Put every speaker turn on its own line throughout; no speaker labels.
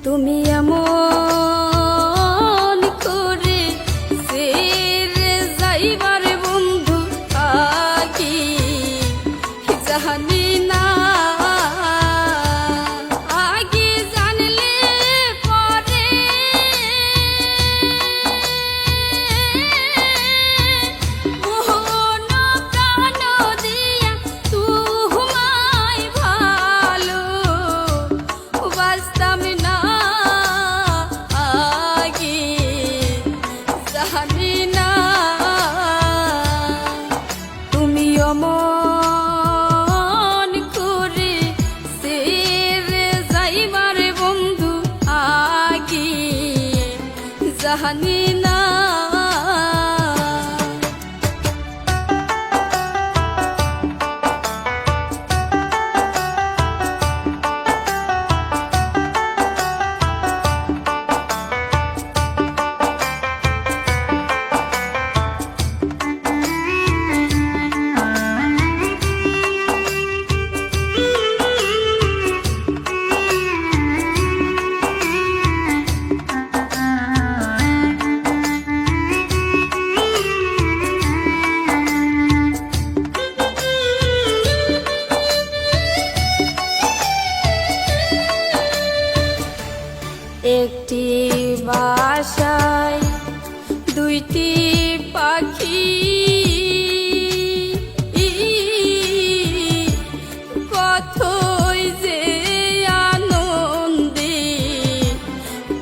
তুমি এমন করে ছেড়ে যাইবার বন্ধু আগে জানি না। আগে জানলে পরে মোহন প্রাণ দিয়া তোমায় ভালো বাসতাম না। আগে জানি না তুমি অমন করে ছেড়ে যাইবার বন্ধু আগে জানি না। একটি বাসায় দুইটি পাখি, কতই যে আনন্দে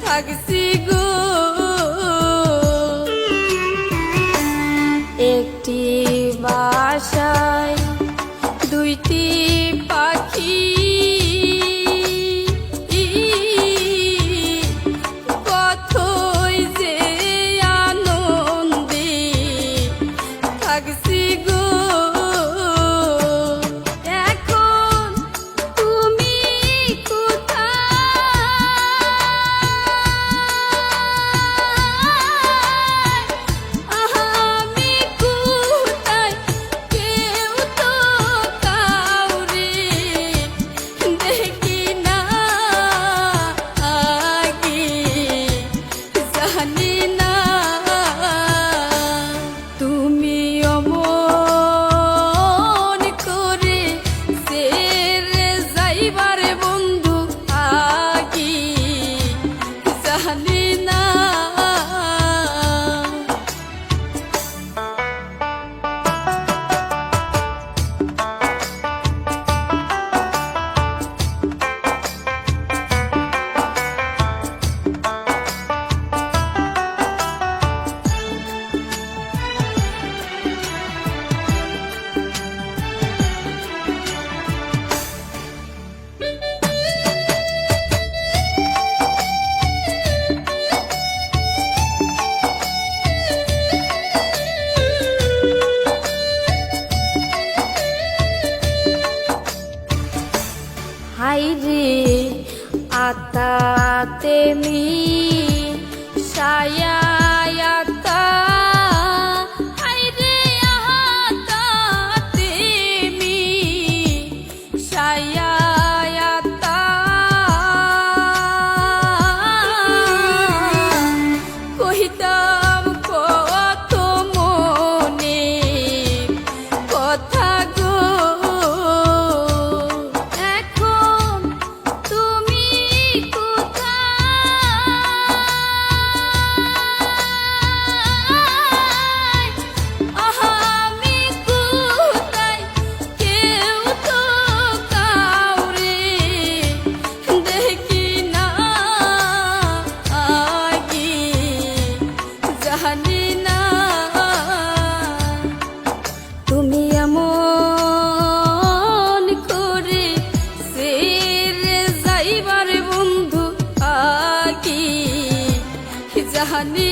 থাকছি গো। একটি বাসায় দুইটি পাখি, কতই যে আনন্দে থাকছি গো। এখন তুমি কোথায়, আমি কোথায়, কেউ তো কাউরে দেখি না। আগে জানি না তুমি অমন করে ছেড়ে যাইবার বন্ধু আগে জানি না। হাইরে আতাতে মি সায়াতা, হাইরে আতাতে মি সায়াতা, কহিতাম কত মনে কথা গো। জানি না তুমি এমন করে ছেড়ে যাইবার বন্ধু আগে জানি